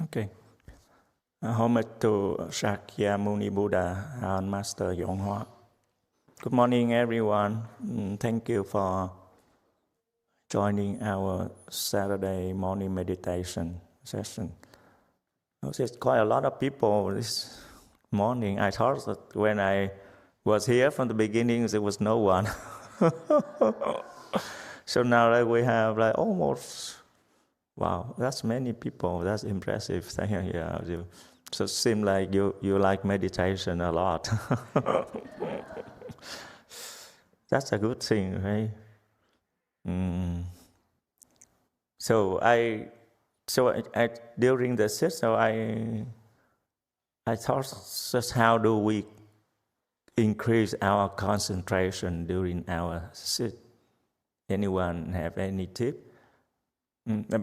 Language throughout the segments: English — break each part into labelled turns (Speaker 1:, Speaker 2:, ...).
Speaker 1: Okay. Homage to Shakyamuni Buddha and Master XianZhi. Good morning, everyone. Thank you for joining our Saturday morning meditation session. There's quite a lot of people this morning. I thought that when I was here from the beginning, there was no one. So now we have almost, wow, that's many people. That's impressive. Thank you. Yeah, so it seems like you like meditation a lot. That's a good thing, right? So during the session, I thought just how do we increase our concentration during our sit? Anyone have any tip?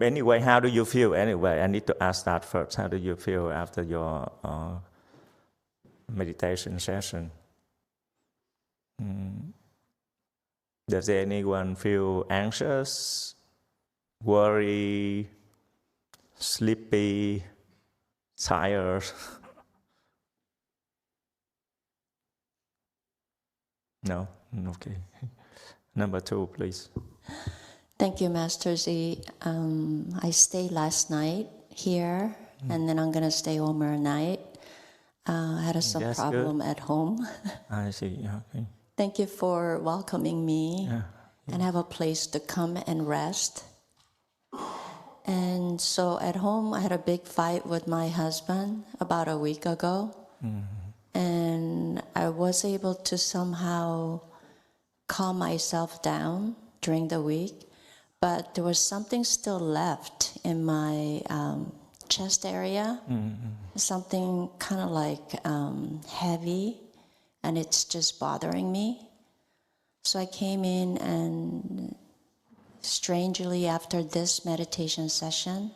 Speaker 1: Anyway, how do you feel anyway? I need to ask that first. How do you feel after your meditation session? Does anyone feel anxious, worried, sleepy, tired? No? Okay. Number 2, please.
Speaker 2: Thank you, Master Z. I stayed last night here, and then I'm going to stay overnight. I had some problem at home.
Speaker 1: I see. Okay.
Speaker 2: Thank you for welcoming me and have a place to come and rest. And so at home, I had a big fight with my husband about a week ago. And I was able to somehow calm myself down during the week. But there was something still left in my chest area, something kind of like heavy, and it's just bothering me. So I came in, and strangely after this meditation session,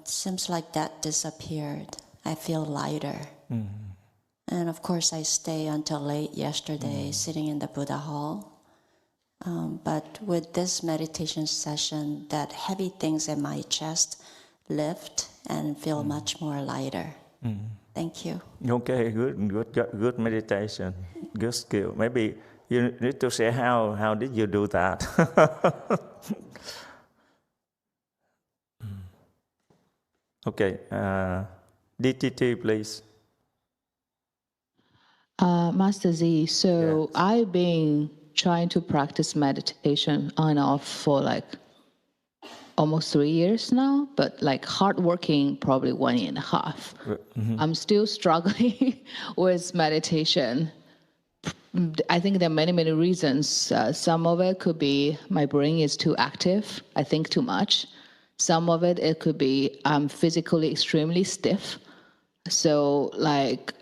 Speaker 2: seems like that disappeared. I feel lighter. And of course I stayed until late yesterday sitting in the Buddha hall. But with this meditation session, that heavy things in my chest lift and feel much more lighter. Thank you.
Speaker 1: Okay, good meditation, good skill. Maybe you need to say how did you do that? Okay, DTT, please.
Speaker 3: Master Z, so I've been trying to practice meditation on and off for almost 3 years now, but hardworking probably 1.5 years. I'm still struggling with meditation. I think there are many, many reasons. Some of it could be my brain is too active. I think too much. Some of it could be I'm physically extremely stiff. So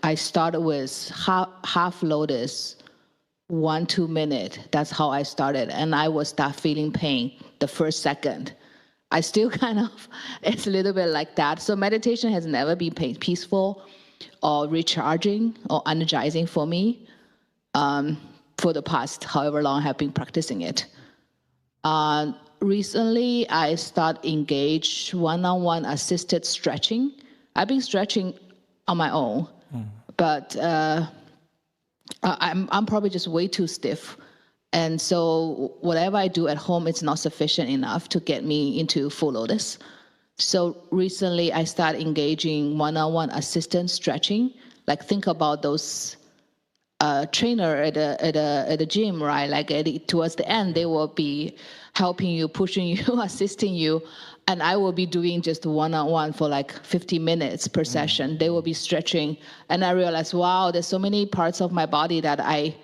Speaker 3: I started with half lotus, 1-2 minutes. That's how I started. And I would start feeling pain the first second. I still it's a little bit like that. So meditation has never been peaceful or recharging or energizing for me for the past however long I have been practicing it. Recently, I started engage one-on-one assisted stretching. I've been stretching on my own, but I'm probably just way too stiff. And so whatever I do at home, it's not sufficient enough to get me into full lotus. So recently I started engaging one-on-one assistant stretching. Think about those trainer at a gym, right? Towards the end, they will be helping you, pushing you, assisting you. And I will be doing just one-on-one for 50 minutes per session. They will be stretching. And I realized, wow, there's so many parts of my body that I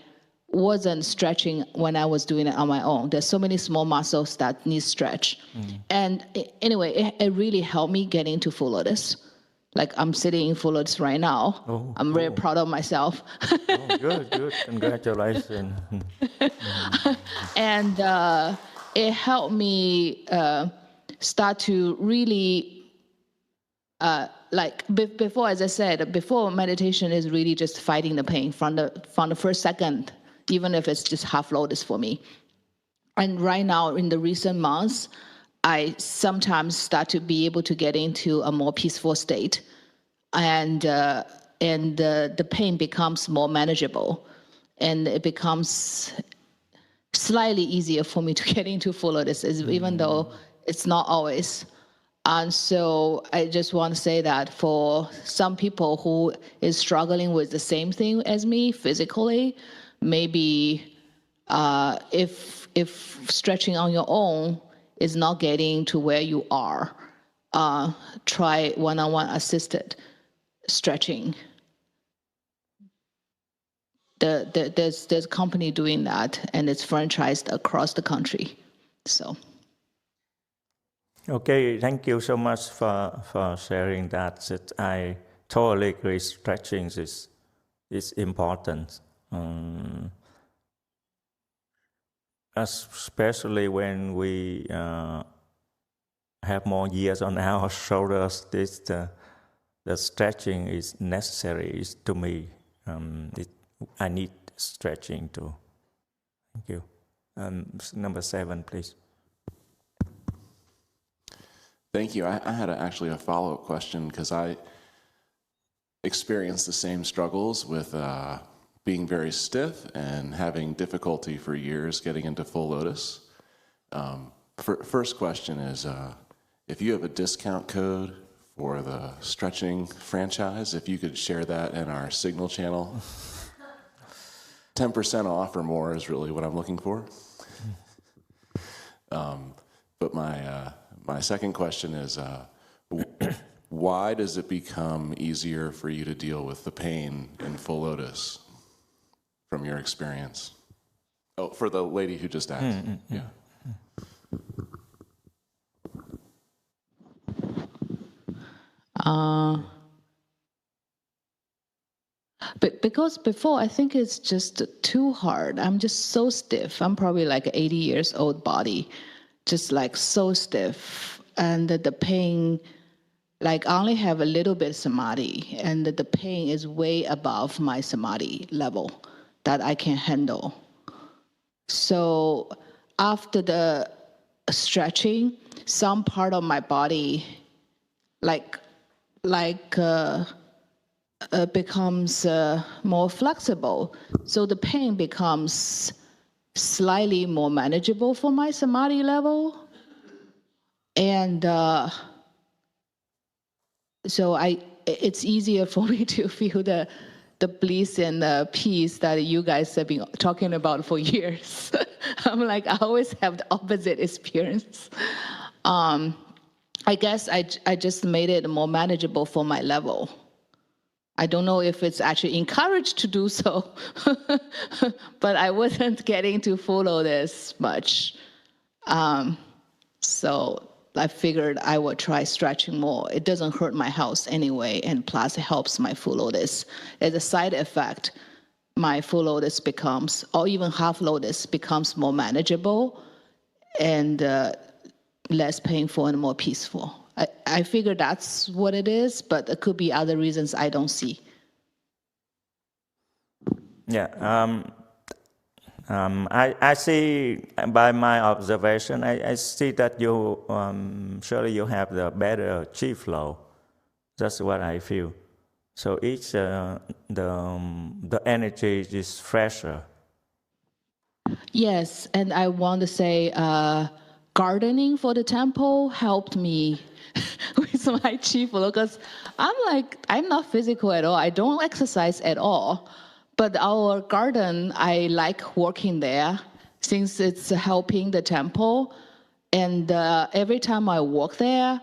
Speaker 3: wasn't stretching when I was doing it on my own. There's so many small muscles that need stretch. And anyway, it really helped me get into full lotus. I'm sitting in full lotus right now. I'm very proud of myself.
Speaker 1: Good. Congratulations.
Speaker 3: And it helped me start to really, before, as I said, before meditation is really just fighting the pain from the first second, even if it's just half lotus for me. And right now, in the recent months, I sometimes start to be able to get into a more peaceful state, and the pain becomes more manageable, and it becomes slightly easier for me to get into full lotus, even though it's not always. And so I just want to say that for some people who is struggling with the same thing as me physically, maybe if stretching on your own is not getting to where you are, try one-on-one assisted stretching. There's a company doing that, and it's franchised across the country. So.
Speaker 1: Okay, thank you so much for sharing that. I totally agree. Stretching is important, especially when we have more years on our shoulders. The stretching is necessary to me. I need stretching too. Thank you. Number 7, please.
Speaker 4: Thank you. I had actually a follow-up question because I experienced the same struggles with being very stiff and having difficulty for years getting into full lotus. First question is, if you have a discount code for the stretching franchise, if you could share that in our Signal channel. 10% off or more is really what I'm looking for. But my second question is, why does it become easier for you to deal with the pain in full lotus from your experience? Oh, for the lady who just asked. Yeah.
Speaker 3: But because before, I think it's just too hard. I'm just so stiff. I'm probably like 80 years old body, just like so stiff. And the pain, like I only have a little bit samadhi, and the pain is way above my samadhi level that I can handle. So after the stretching, some part of my body, becomes more flexible. So the pain becomes slightly more manageable for my samadhi level. And so it's easier for me to feel the bliss and the peace that you guys have been talking about for years. I'm like, I always have the opposite experience. I guess I just made it more manageable for my level. I don't know if it's actually encouraged to do so, but I wasn't getting to follow this much. So I figured I would try stretching more. It doesn't hurt my health anyway, and plus it helps my full lotus. As a side effect, my full lotus becomes, or even half lotus becomes more manageable and less painful and more peaceful. I figure that's what it is, but there could be other reasons I don't see.
Speaker 1: Yeah, I see by my observation, I see that you surely you have the better chi flow. That's what I feel. So each the energy is fresher.
Speaker 3: Yes, and I want to say gardening for the temple helped me with my chi flow, because I'm not physical at all. I don't exercise at all. But our garden, I like working there since it's helping the temple. And every time I walk there,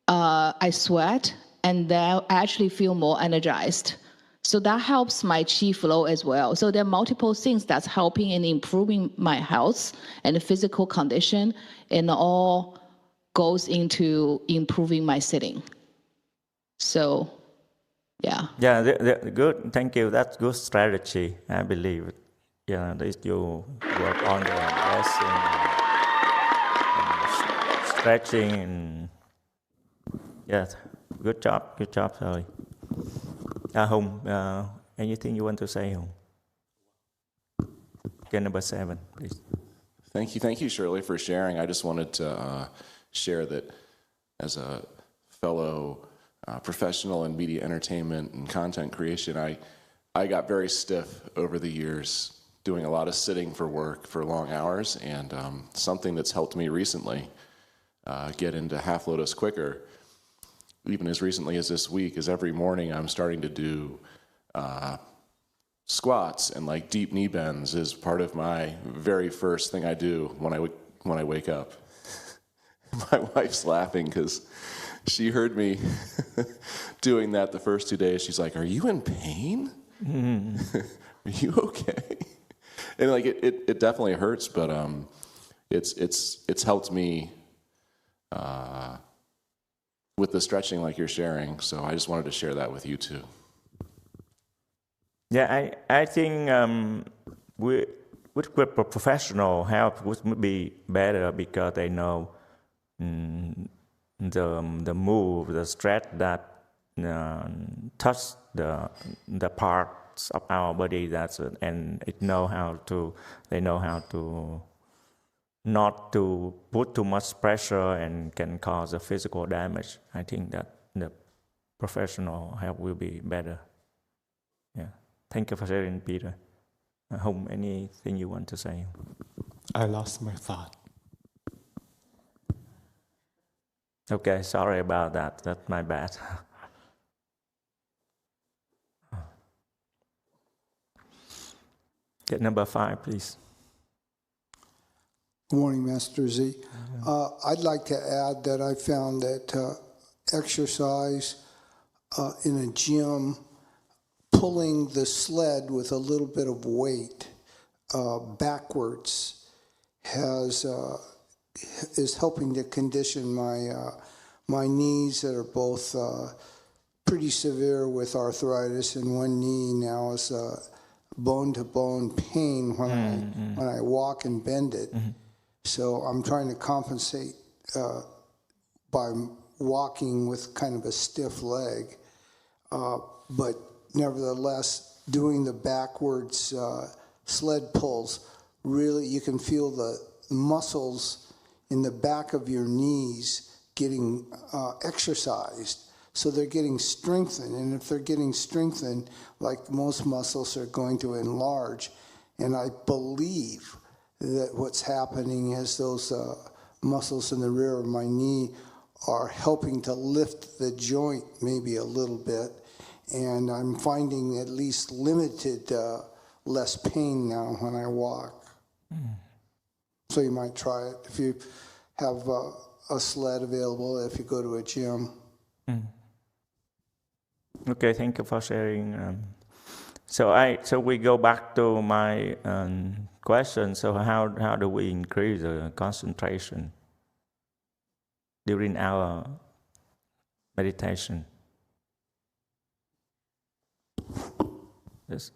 Speaker 3: I sweat, and then I actually feel more energized. So that helps my chi flow as well. So there are multiple things that's helping and improving my health and physical condition, and all goes into improving my sitting. So, yeah.
Speaker 1: Yeah, good. Thank you. That's good strategy, I believe. Yeah, that you work on the resting, and stretching, and yes, good job, sorry. Hùng, anything you want to say, Hùng? Okay, number 7, please.
Speaker 4: Thank you, Shirley, for sharing. I just wanted to share that as a fellow professional in media entertainment and content creation, I got very stiff over the years, doing a lot of sitting for work for long hours, and something that's helped me recently get into half lotus quicker, even as recently as this week, is every morning I'm starting to do squats, and like deep knee bends is part of my very first thing I do when I wake up. My wife's laughing because she heard me doing that the first 2 days. She's like, "Are you in pain? Are you okay?" And like it definitely hurts, but it's helped me with the stretching like you're sharing. So I just wanted to share that with you too.
Speaker 1: Yeah, I think with professional help would be better because they know the move, the stretch that touch the parts of our body and they know how to not to put too much pressure and can cause a physical damage. I think that the professional help will be better. Yeah. Thank you for sharing, Peter. Home, anything you want to say?
Speaker 5: I lost my thought.
Speaker 1: Okay, sorry about that. That's my bad. Get number 5, please.
Speaker 6: Good morning, Master Z. I'd like to add that I found that exercise in a gym, pulling the sled with a little bit of weight backwards is helping to condition my knees that are both pretty severe with arthritis, and one knee now is bone-to-bone pain when I walk and bend it. So I'm trying to compensate by walking with kind of a stiff leg, but nevertheless, doing the backwards sled pulls, really you can feel the muscles in the back of your knees getting exercised. So they're getting strengthened, and if they're getting strengthened, like most muscles are going to enlarge. And I believe that what's happening is those muscles in the rear of my knee are helping to lift the joint maybe a little bit. And I'm finding at least limited less pain now when I walk. So you might try it if you have a sled available, if you go to a gym.
Speaker 1: Okay, thank you for sharing. So we go back to my question. So how do we increase the concentration during our meditation? Yes,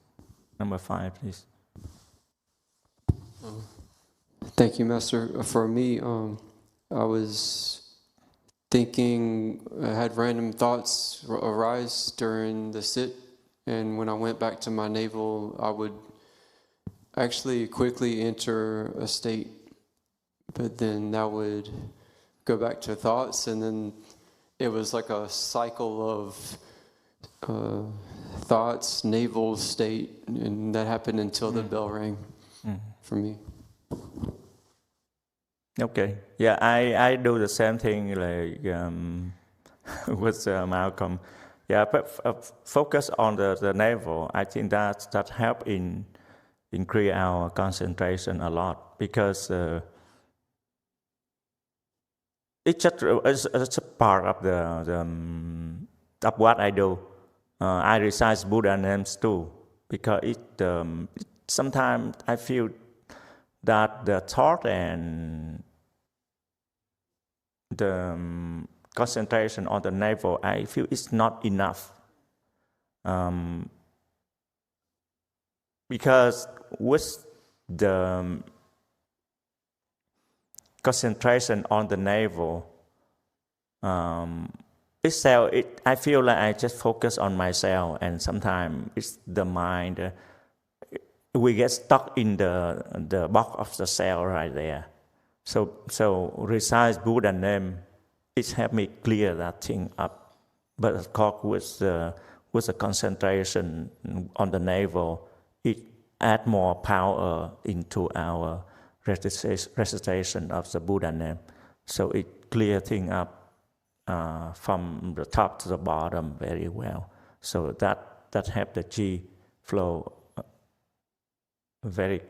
Speaker 1: number 5, please.
Speaker 7: Thank you, Master. For me, I was thinking, I had random thoughts arise during the sit, and when I went back to my navel, I would actually quickly enter a state, but then that would go back to thoughts, and then it was like a cycle of thoughts, navel state, and that happened until the bell rang for me.
Speaker 1: Okay, yeah, I do the same thing like with Malcolm. Yeah, but focus on the navel. I think that help in increase our concentration a lot, because it's a part of of what I do. I recite Buddha names too, because sometimes I feel that the thought and the concentration on the navel, I feel it's not enough. Because with the concentration on the navel, I feel like I just focus on myself, and sometimes it's the mind. We get stuck in the box of the cell right there. So recite Buddha name, it helped me clear that thing up. But of course, with the concentration on the navel, it add more power into our recitation of the Buddha name. So it clear thing up from the top to the bottom very well. So that help the chi flow very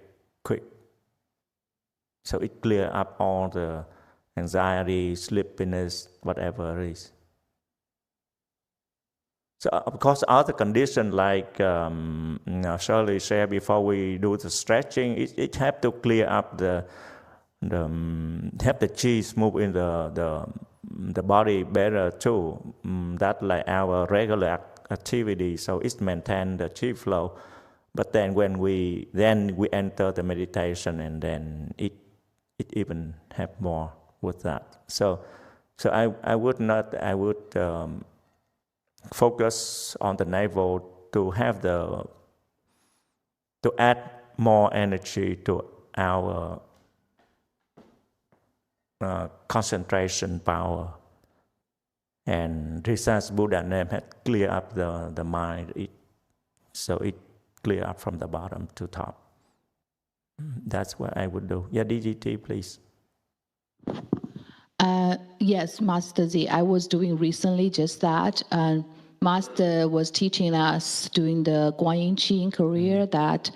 Speaker 1: quick. So it clear up all the anxiety, sleepiness, whatever it is. So of course, other conditions like Shirley shared before we do the stretching, it help to clear up help the chi move in the body better too. That's like our regular activity, so it maintain the chi flow. But then when we enter the meditation, and then it even have more with that. So I would focus on the navel to have to add more energy to our concentration power, and recite Buddha name had clear up the mind. So it clear up from the bottom to top. That's what I would do. Yeah, DGT, please.
Speaker 3: Yes, Master Z, I was doing recently just that. Master was teaching us doing the Guanyin Qi in Korea that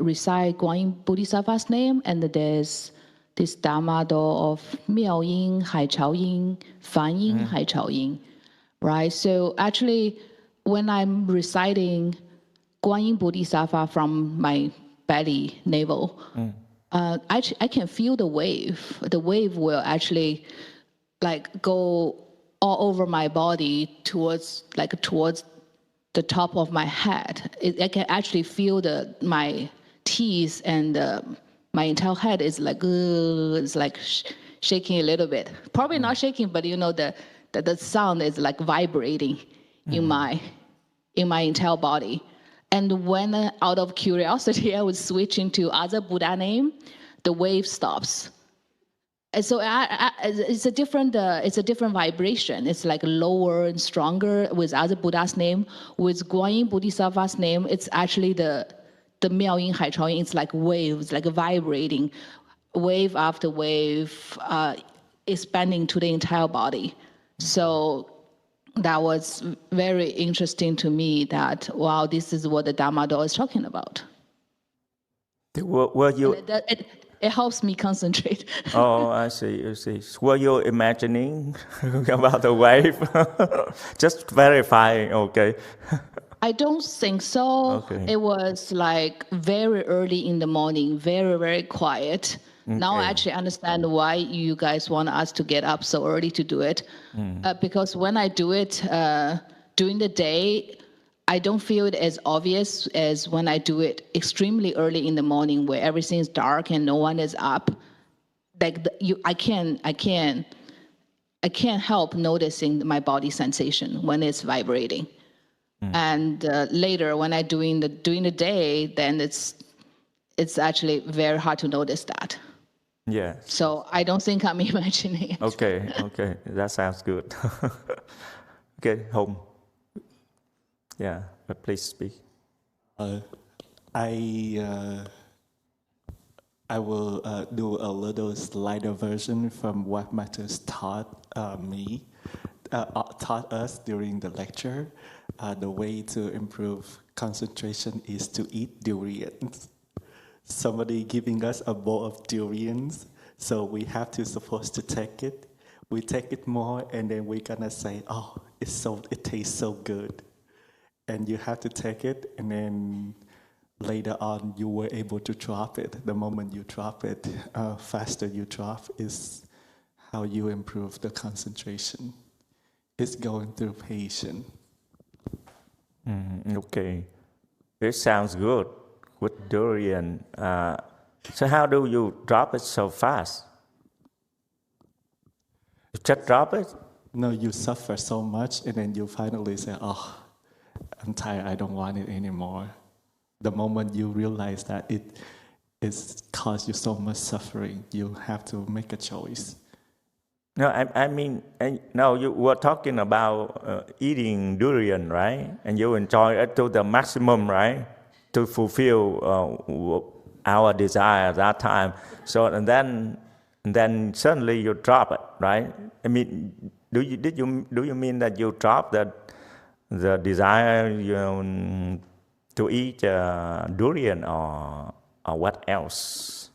Speaker 3: recite Guanyin Bodhisattva's name, and there's this Dharma door of Miao Yin, Hai Chao Yin, Fan Yin, Hai Chao Yin, right? So actually, when I'm reciting Guanyin Bodhisattva from my belly, navel, I can feel the wave. The wave will actually like go all over my body towards the top of my head. I can actually feel my teeth and my entire head is like shaking a little bit. Probably not shaking, but the sound is like vibrating in my entire body. And when out of curiosity, I was switching to other Buddha name, the wave stops. And so it's a different vibration. It's like lower and stronger with other Buddha's name. With Guanyin Bodhisattva's name, it's actually the Miao Yin, Hai Chao Yin. It's like waves, like vibrating, wave after wave, expanding to the entire body. So that was very interesting to me that, wow, this is what the Dharma door is talking about.
Speaker 1: Were you...
Speaker 3: It helps me concentrate.
Speaker 1: Oh, I see. Were you imagining about the wave? Just verifying, okay.
Speaker 3: I don't think so.
Speaker 1: Okay.
Speaker 3: It was like very early in the morning, very, very quiet. Okay. Now I actually understand why you guys want us to get up so early to do it. Because when I do it during the day, I don't feel it as obvious as when I do it extremely early in the morning where everything is dark and no one is up. Like I can't help noticing my body sensation when it's vibrating. And later when I during the day, then it's actually very hard to notice that.
Speaker 1: Yeah.
Speaker 3: So I don't think I'm imagining it.
Speaker 1: Okay, that sounds good. Okay, home. Yeah, but please speak.
Speaker 5: I will do a little slighter version from what Matters taught us during the lecture. The way to improve concentration is to eat durians. Somebody giving us a bowl of durians, so we have to supposed to take it. We take it more, and then we're gonna say, "Oh, it tastes so good," and you have to take it, and then later on you were able to drop it. The moment you drop it, faster you drop is how you improve the concentration. It's going through patience.
Speaker 1: Okay, it sounds good with durian. So how do you drop it so fast? You just drop it?
Speaker 5: No, you suffer so much, and then you finally say, "Oh, I'm tired. I don't want it anymore." The moment you realize that it's caused you so much suffering. You have to make a choice.
Speaker 1: No, I mean, no, you were talking about eating durian, right? And you enjoy it to the maximum, right? To fulfill our desire at that time. So, and then suddenly you drop it, right? I mean, do you mean that you drop the desire, to eat durian or what else?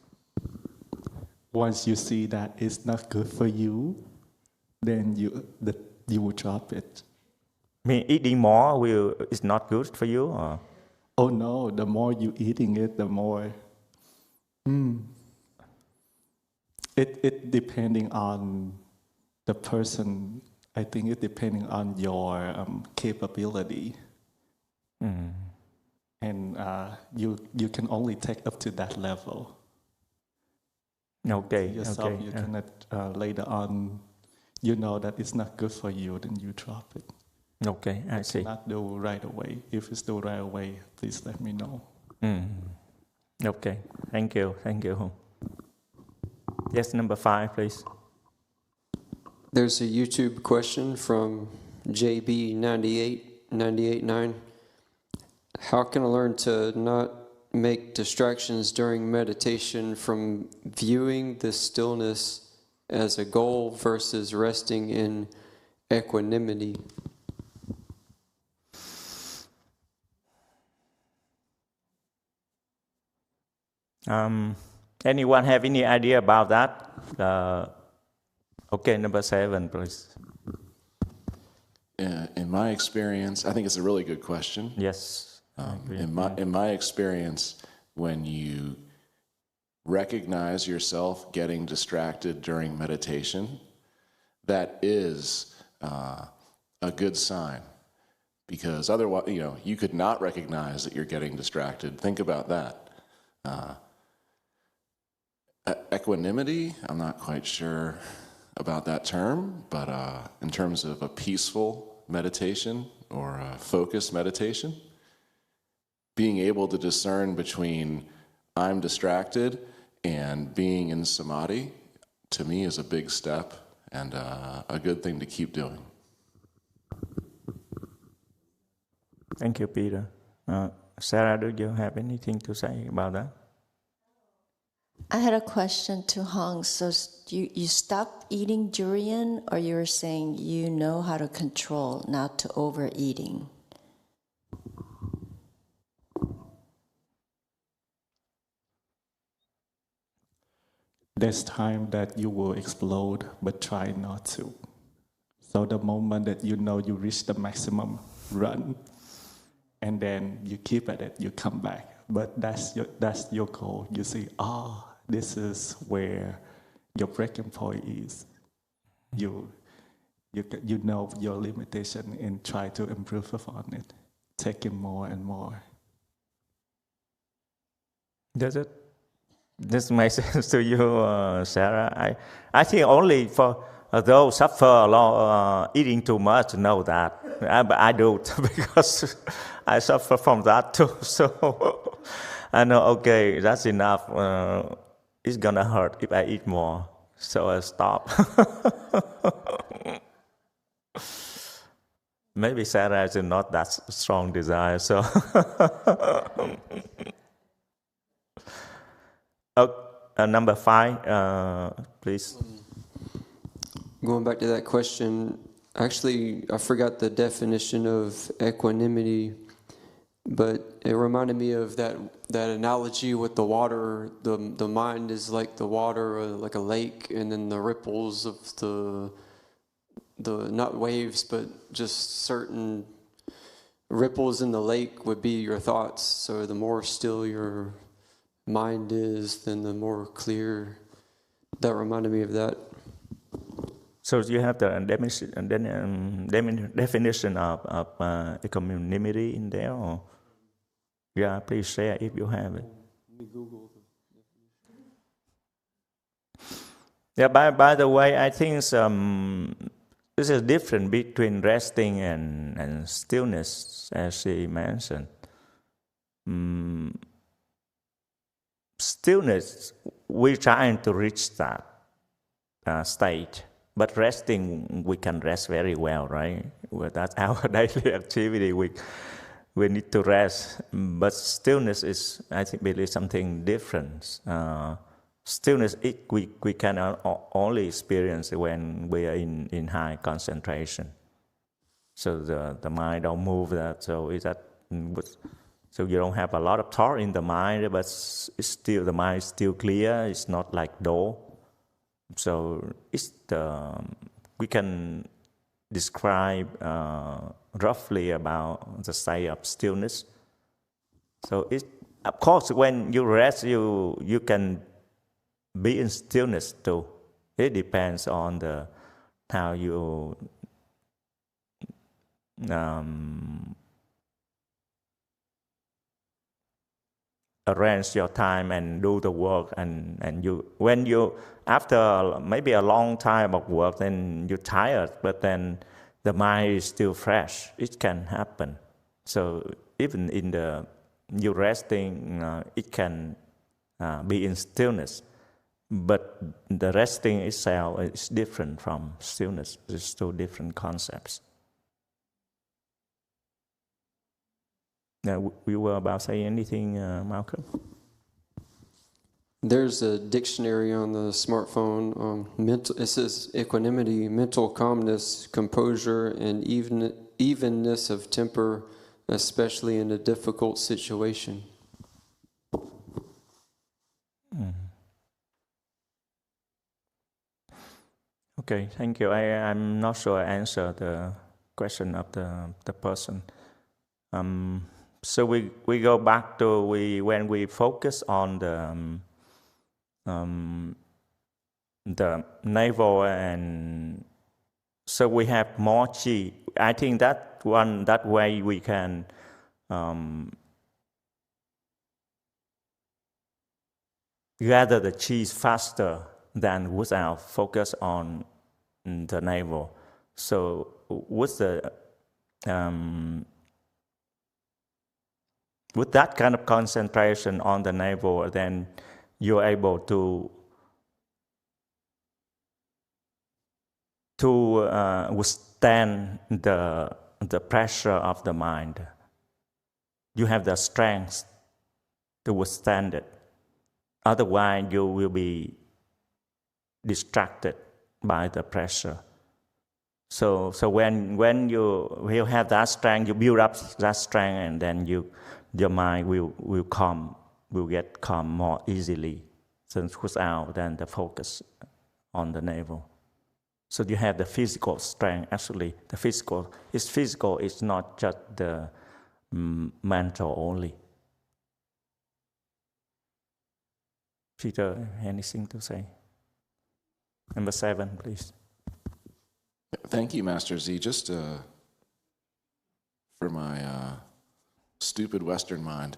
Speaker 5: Once you see that it's not good for you, then you will drop it.
Speaker 1: I mean, eating more is not good for you? Or?
Speaker 5: Oh no, the more you eating it, the more. It depending on the person. I think it depending on your capability. And you can only take up to that level.
Speaker 1: Okay.
Speaker 5: Yourself,
Speaker 1: okay.
Speaker 5: You cannot later on, you know that it's not good for you, then you drop it.
Speaker 1: Okay, I see.
Speaker 5: Not do right away. If it's do right away, please let me know.
Speaker 1: Okay, thank you. Yes, number 5, please.
Speaker 7: There's a YouTube question from JB98989. How can I learn to not make distractions during meditation from viewing the stillness as a goal versus resting in equanimity?
Speaker 1: Anyone have any idea about that? Okay, number 7, please.
Speaker 4: In my experience, I think it's a really good question.
Speaker 1: Yes.
Speaker 4: In my experience, when you recognize yourself getting distracted during meditation, that is a good sign. Because otherwise, you could not recognize that you're getting distracted. Think about that. Equanimity, I'm not quite sure about that term, but in terms of a peaceful meditation or a focused meditation, being able to discern between I'm distracted and being in samadhi, to me, is a big step and a good thing to keep doing.
Speaker 1: Thank you, Peter. Sarah, do you have anything to say about that?
Speaker 2: I had a question to Hong. So you stopped eating durian, or you were saying you know how to control not to overeating?
Speaker 5: There's time that you will explode, but try not to. So the moment that you know you reach the maximum, run. And then you keep at it, you come back. But that's your goal. You see, this is where your breaking point is. You know your limitation and try to improve upon it, taking more and more.
Speaker 1: Does it? This makes sense to you, Sarah? I think only for those suffer a lot eating too much know that. But I do because I suffer from that too. So I know, okay, that's enough. It's gonna hurt if I eat more. So I stop. Maybe Sarah is not that strong desire. So number 5, please.
Speaker 7: Going back to that question, actually, I forgot the definition of equanimity, but it reminded me of that analogy with the water. The mind is like the water, like a lake, and then the ripples of the not waves, but just certain ripples in the lake would be your thoughts. So the more still your mind is, then the more clear. That reminded me of that.
Speaker 1: So you have the definition of equanimity in there, or yeah, please share if you have it. Yeah. By the way, I think this is different between resting and stillness, as she mentioned. stillness, we're trying to reach that state. But resting, we can rest very well, right? Well, that's our daily activity. We need to rest. But stillness is, I think, really something different. Stillness, we can only experience when we are in high concentration. So the mind don't move that. So you don't have a lot of thought in the mind, but it's still, the mind is still clear. It's not like dull. So we can describe roughly about the state of stillness. So of course, when you rest, you can be in stillness too. It depends on how you arrange your time and do the work, and when you after maybe a long time of work, then you're tired, but then the mind is still fresh. It can happen. So even in you resting, it can be in stillness, but the resting itself is different from stillness. It's two different concepts. Now, we were about to say anything, Malcolm?
Speaker 7: There's a dictionary on the smartphone. It says equanimity, mental calmness, composure, and evenness of temper, especially in a difficult situation.
Speaker 1: Okay, thank you. I'm not sure I answered the question of the person. So we go back to when we focus on the navel, and so we have more chi. I think that way we can gather the chi faster than without focus on the navel. So with that kind of concentration on the navel, then you're able to withstand the pressure of the mind. You have the strength to withstand it. Otherwise, you will be distracted by the pressure. So when you have that strength, you build up that strength, and then your mind will get calm more easily, since without then the focus on the navel. So you have the physical strength. Actually, the physical. It's not just the mental only. Peter, anything to say? Number 7, please.
Speaker 4: Thank you, Master Z. Just for my stupid Western mind,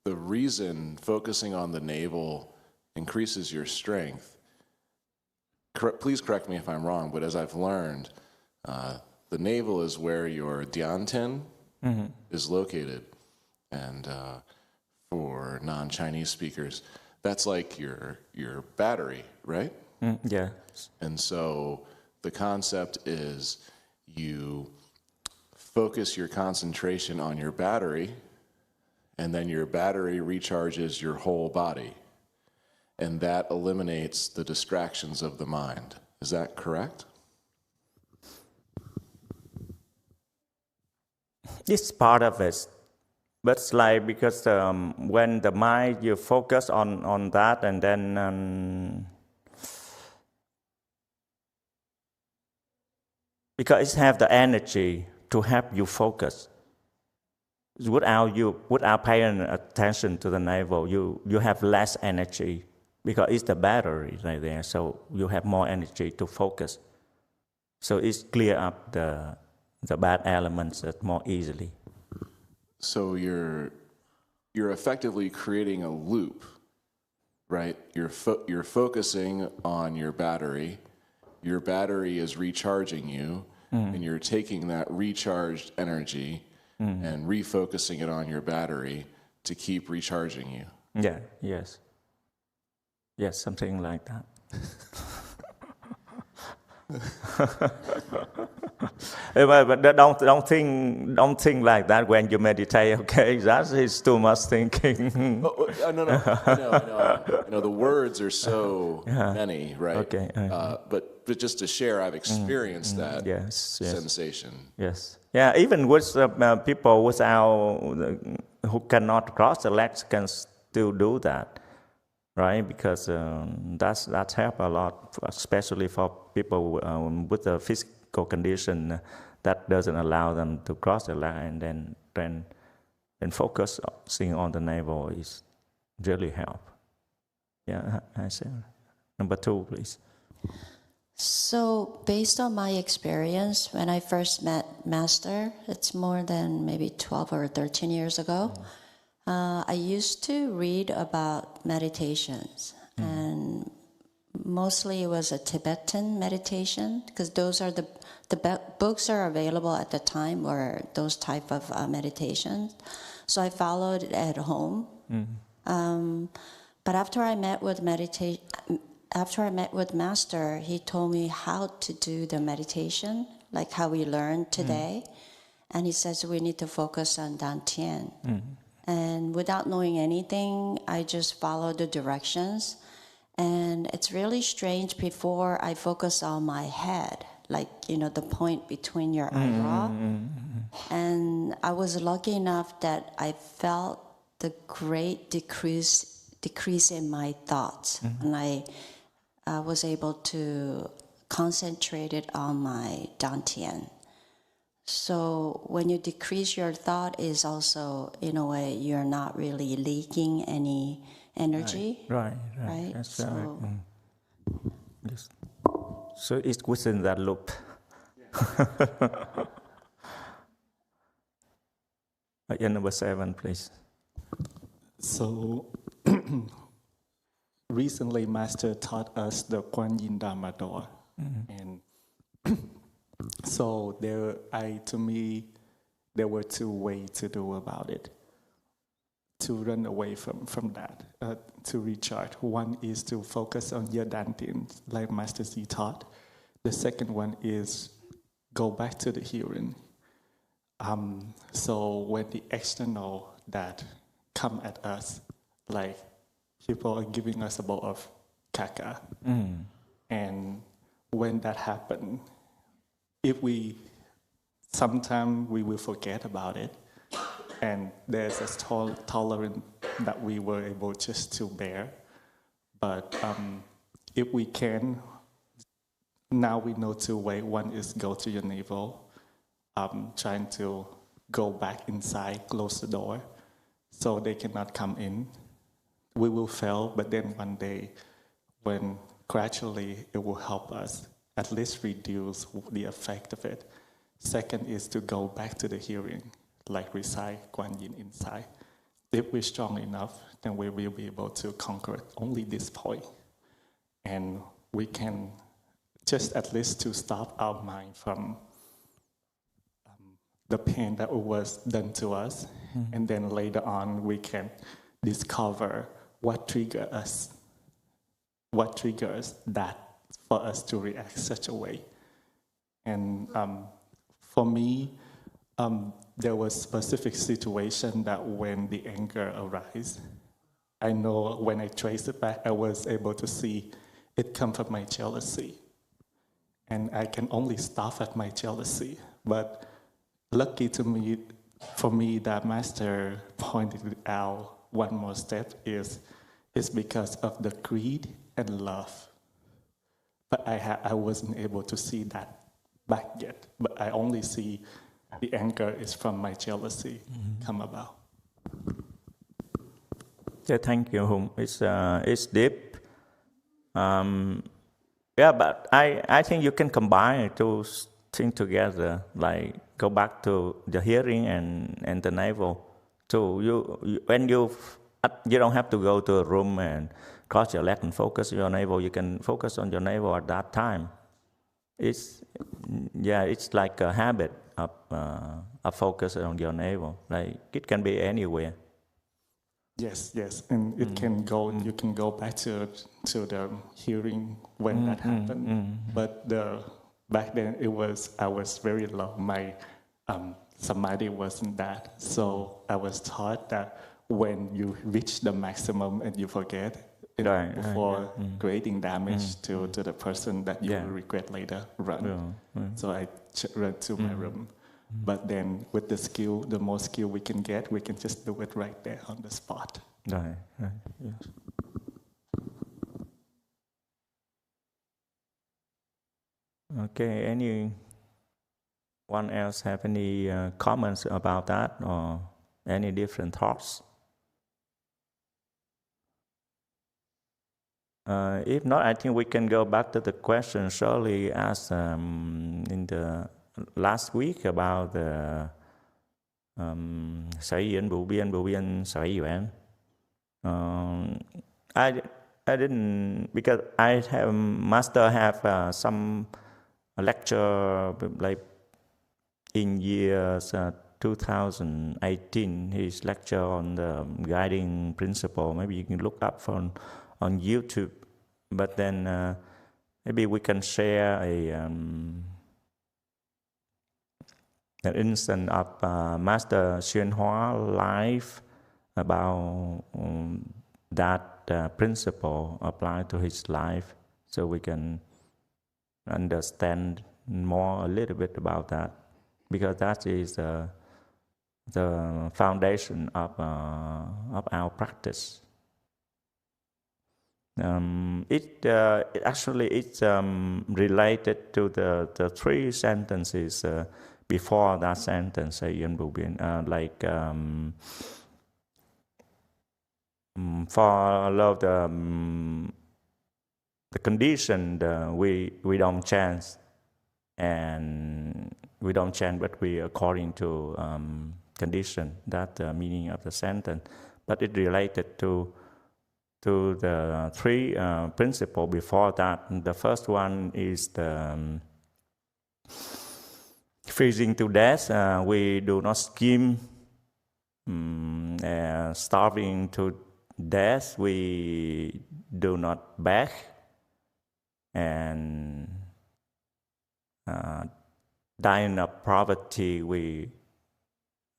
Speaker 4: the reason focusing on the navel increases your strength, please correct me if I'm wrong, but as I've learned, the navel is where your dianten is located. And for non-Chinese speakers, that's like your battery, right?
Speaker 1: Yeah.
Speaker 4: And so the concept is you focus your concentration on your battery, and then your battery recharges your whole body. And that eliminates the distractions of the mind. Is that correct?
Speaker 1: It's part of it. But it's like, because when the mind, you focus on that, and then because it have the energy to help you focus. Without paying attention to the navel, you have less energy, because it's the battery right there. So you have more energy to focus. So it's clear up the bad elements more easily.
Speaker 4: So you're effectively creating a loop, right? You're focusing on your battery. Your battery is recharging you, and you're taking that recharged energy and refocusing it on your battery to keep recharging you.
Speaker 1: Yeah. Yes. Yes, something like that. But don't think like that when you meditate. Okay, that is too much thinking.
Speaker 4: No. I know. The words are so many, right?
Speaker 1: Okay.
Speaker 4: But just to share, I've experienced that sensation.
Speaker 1: Yes. Yeah. Even with people who cannot cross the legs can still do that, right? Because that's help a lot, especially for people with a physical condition that doesn't allow them to cross the line, and then focusing on the navel is really help. Yeah, I see. Number 2, please.
Speaker 2: So based on my experience, when I first met Master, it's more than maybe 12 or 13 years ago, I used to read about meditations, and mostly it was a Tibetan meditation, because those are the books are available at the time, or those type of meditations. So I followed it at home. But after I met with Master, he told me how to do the meditation, like how we learned today. And he says we need to focus on Dantian. And without knowing anything, I just followed the directions. And it's really strange. Before I focus on my head, like, the point between your eyebrow. And I was lucky enough that I felt the great decrease in my thoughts. And I was able to concentrate it on my Dantian. So when you decrease your thought, is also, in a way, you're not really leaking any energy.
Speaker 1: Right. That's so, yes. So it's within that loop. Number 7, please.
Speaker 5: So recently, Master taught us the Kuan Yin Dharma door, and so to me, there were 2 ways to do about it. To run away from that, to recharge. One is to focus on your Dantian, like Master Z taught. The second one is go back to the hearing. So when the external that come at us, like people are giving us a bowl of caca, and when that happens, sometimes we will forget about it, and there's a tolerance that we were able just to bear. But if we can, now we know 2 ways. One is go to your navel, trying to go back inside, close the door, so they cannot come in. We will fail, but then one day, when gradually it will help us at least reduce the effect of it. Second is to go back to the hearing, like recite Guan Yin inside. If we're strong enough, then we will be able to conquer only this point. And we can just at least to stop our mind from the pain that was done to us. And then later on, we can discover what triggers that for us to react such a way. And for me, there was specific situation that when the anger arises, I know when I trace it back, I was able to see it come from my jealousy. And I can only stop at my jealousy. But lucky for me, that Master pointed out one more step is because of the greed and love. But I wasn't able to see that back yet. But I only see the anger is from my jealousy come about.
Speaker 1: Yeah, thank you, Hùng. It's deep. But I think you can combine 2 things together, like go back to the hearing and the navel. So you don't have to go to a room and cross your leg and focus your navel. You can focus on your navel at that time. It's like a habit of focus on your navel. Like it can be anywhere.
Speaker 5: Yes, and it can go. You can go back to the hearing when that happened. But back then I was very low. My samadhi wasn't that. So I was taught that when you reach the maximum and you forget before creating damage to the person that you will regret later, run. So I ran to my room. But then with the skill, the more skill we can get, we can just do it right there on the spot.
Speaker 1: Right, yes. Okay, anyone else have any comments about that or any different thoughts? If not, I think we can go back to the question Shirley asked in the last week about the Sở Diễn Bộ Biên Sở Yuan. I didn't, because I have Master have some lecture like in years 2018. His lecture on the guiding principle. Maybe you can look up on YouTube. But then maybe we can share an instance of Master XianZhi life about that principle applied to his life, so we can understand more a little bit about that, because that is the foundation of our practice. It actually it's related to the three sentences before that sentence, like follow the condition, we don't chant, and we don't chant, but we according to condition. That's the meaning of the sentence. But it related to the three principles before that. The first one is the freezing to death. We do not scheme. Starving to death, we do not beg. And dying of poverty, we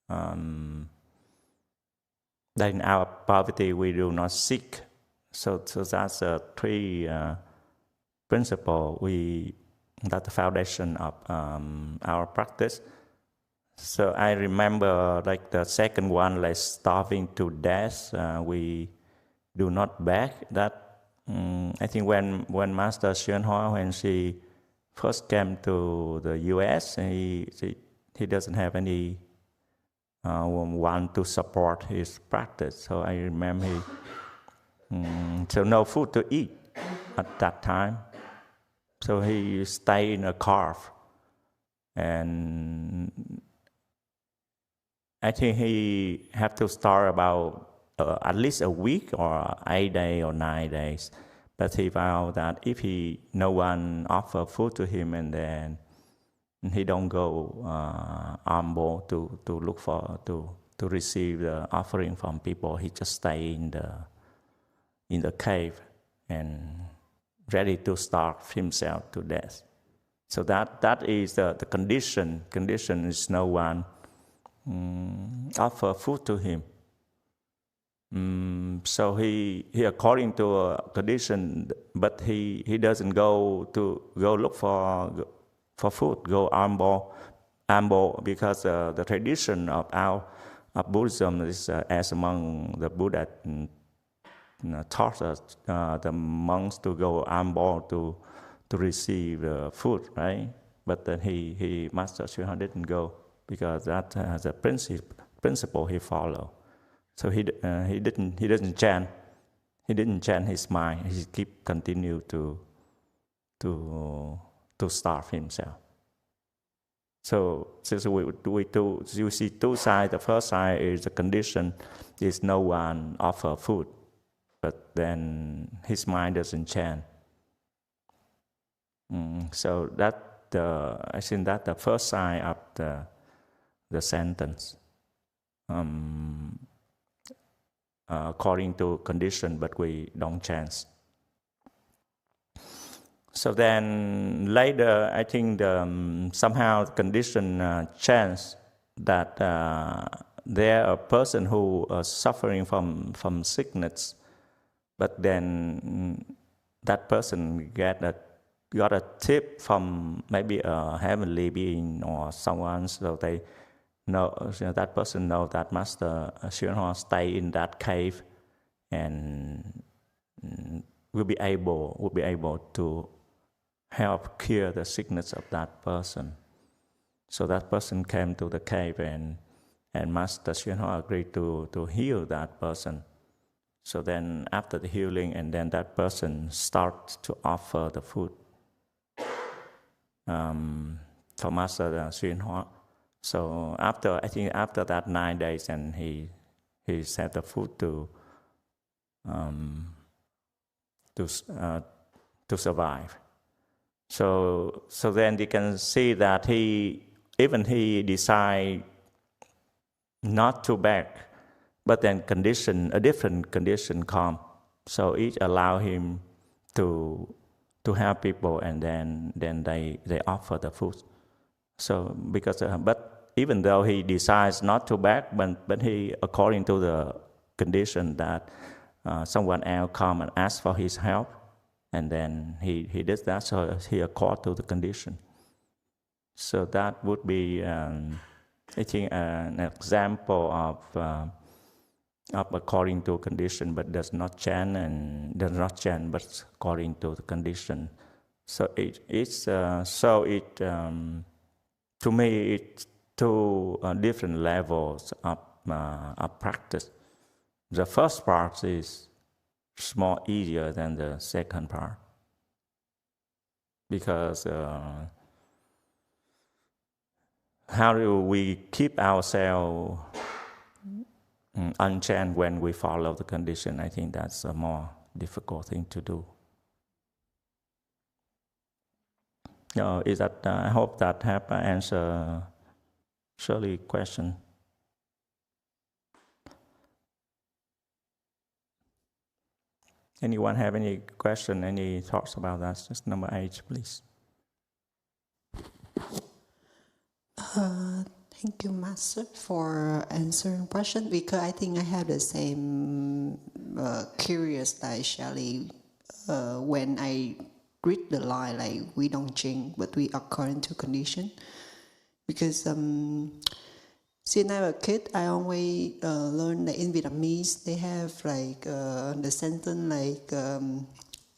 Speaker 1: dying out of poverty, we do not seek. So that's three principles. That's the foundation of our practice. So I remember like the second one, like starving to death, we do not beg. That I think when Master XianZhi, when she first came to the U.S., he doesn't have any one to support his practice. So I remember so no food to eat at that time. So he stayed in a car, and I think he had to start about at least a week or 8 days or 9 days. But he found that if no one offer food to him, and then he don't go humble to look for to receive the offering from people. He just stay in the cave and ready to starve himself to death. So that is the condition. Condition is no one offer food to him. So he according to a condition, but he doesn't go look for food, go humble, because the tradition of Buddhism is as among the Buddha taught us the monks to go humble to receive food, right? But then Master XianZhi didn't go, because that has a principle he followed. So he doesn't chant. He didn't chant his mind. He continue to starve himself. So you see two sides. The first side is the condition is no one offer food, but then his mind doesn't chant. So I think that the first side of the sentence. according to condition, but we don't change. So then later, I think somehow the condition changed, that there a person who is suffering from sickness, but then that person got a tip from maybe a heavenly being or someone, so they know, that person know that Master XianZhi stay in that cave and will be able to help cure the sickness of that person. So that person came to the cave, and Master XianZhi agreed to heal that person. So then after the healing, and then that person starts to offer the food for Master XianZhi. So I think after that 9 days, and he set the food to survive. So then you can see that he decide not to beg, but then a different condition come. So it allow him to help people, and then they offer the food. So because but even though he decides not to beg, but he, according to the condition that someone else come and ask for his help, and then he did that, so he accord to the condition. So that would be, I think, an example of according to condition, but does not change, but according to the condition. So to me, it's two different levels of practice. The first part is more easier than the second part, because how do we keep ourselves unchanged when we follow the condition? I think that's a more difficult thing to do. I hope that help answer Shirley's question. Anyone have any question, any thoughts about that? Just number 8, please.
Speaker 8: Thank you, Master, for answering question, because I think I have the same curious like Shelley when I read the line like we don't change, but we according to condition. Because since I was a kid, I always learned that in Vietnamese they have like the sentence like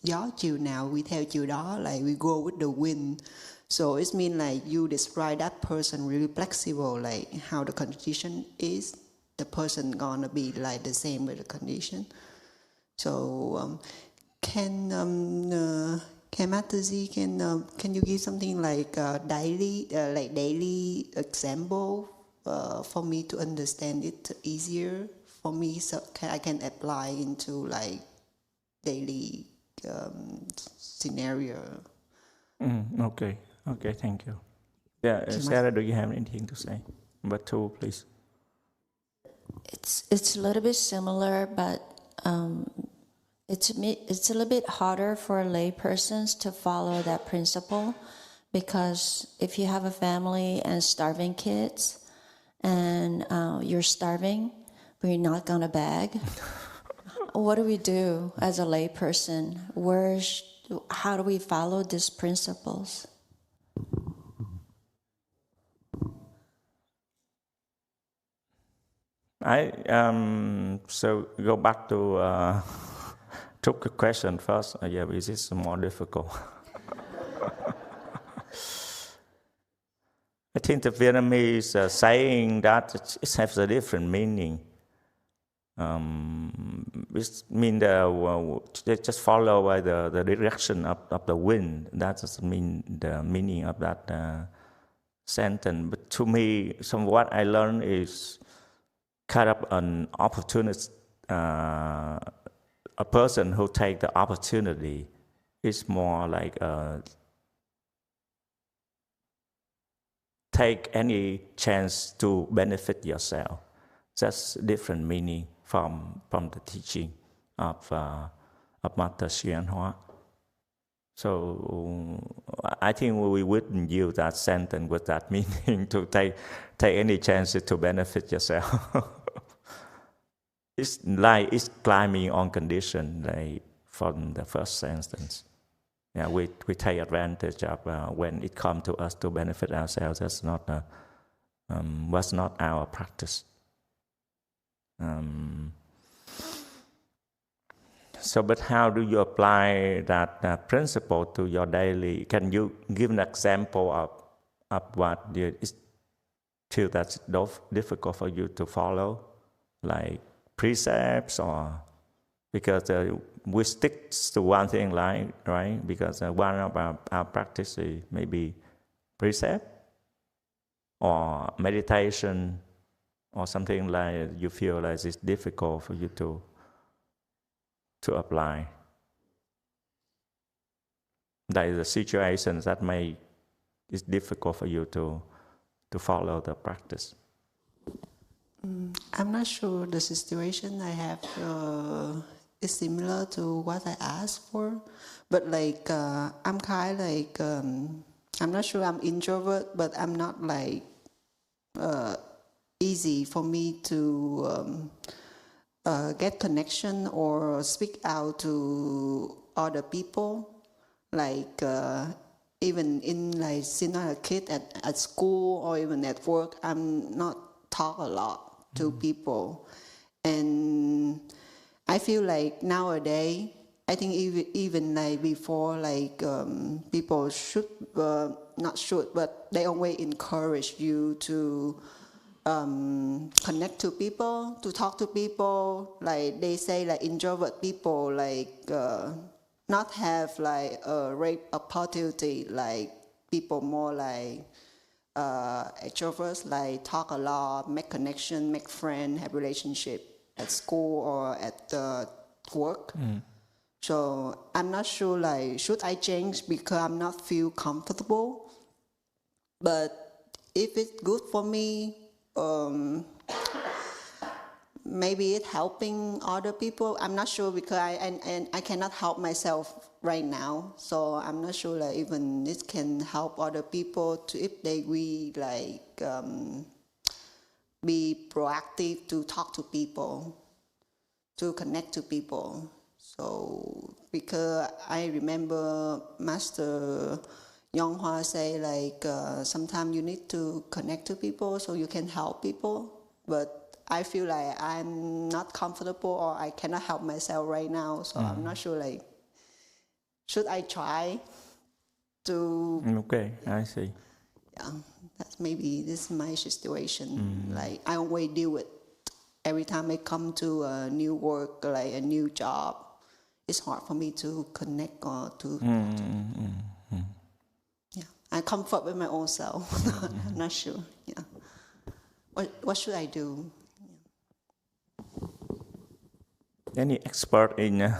Speaker 8: gió chiều nào we theo chiều đó, like we go with the wind. So it means like you describe that person really flexible, like how the condition is, the person gonna be like the same with the condition. So can Master Z, can you give something like daily example for me to understand it easier for me, so I can apply into like daily scenario? Okay, thank you. Yeah, Sarah, do you have anything to say? Number 2, please.
Speaker 2: It's a little bit similar, but it's a little bit harder for lay persons to follow that principle, because if you have a family and starving kids, and you're starving, but you're not gonna beg, what do we do as a lay person? How do we follow these principles?
Speaker 1: So go back to took the question first. This is more difficult. I think the Vietnamese saying that it has a different meaning. It means they just follow by the direction of the wind. That's the meaning of that sentence. But to me, what I learned is kind of an opportunist, a person who take the opportunity. Is more like take any chance to benefit yourself. That's different meaning from the teaching of Master XianZhi. So I think we wouldn't use that sentence with that meaning to take any chances to benefit yourself. It's like it's climbing on condition, like from the first sentence. Yeah, we take advantage of when it comes to us to benefit ourselves. That's not was not our practice. So, but how do you apply that principle to your daily? Can you give an example of what is feel that's difficult for you to follow, like precepts, or because we stick to one thing, right? Because one of our practice is maybe precept or meditation or something like you feel like it's difficult for you to apply. There is a situation that it's difficult for you to follow the practice.
Speaker 8: I'm not sure the situation I have is similar to what I asked for, but like I'm kind of like I'm not sure I'm introvert, but I'm not like easy for me to get connection or speak out to other people. Like even in like since I'm a kid at school or even at work, I'm not talk a lot to people, and I feel like nowadays, I think even like before, like people should not should, but they always encourage you to connect to people, to talk to people. Like they say, like introvert people, like not have like a great opportunity. Like people more like extroverts, like talk a lot, make connection, make friends, have relationship at school or at work. So I'm not sure, like, should I change because I'm not feel comfortable? But if it's good for me, maybe it's helping other people. I'm not sure because I cannot help myself right now. So I'm not sure, like, even it can help other people to, if they really like be proactive to talk to people, to connect to people. So because I remember Master XianZhi say, like sometimes you need to connect to people so you can help people. But I feel like I'm not comfortable or I cannot help myself right now. So I'm not sure, like, should I try to...
Speaker 1: Okay, I see.
Speaker 8: Yeah, that's maybe this is my situation. Like I always deal with every time I come to a new work, like a new job, it's hard for me to connect or to talk to people. Yeah, I comfort with my own self. I'm not sure. Yeah, what should I do?
Speaker 1: Any expert in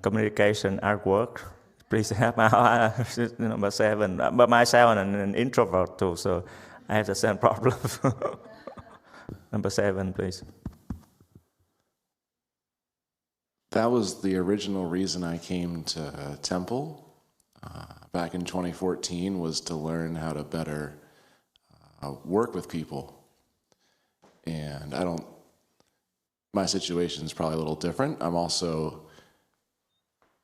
Speaker 1: communication at work? Please help out. Number 7. But myself, I'm an introvert too, so I have the same problem. Number 7, please.
Speaker 4: That was the original reason I came to Temple back in 2014, was to learn how to better work with people. And my situation is probably a little different. I'm also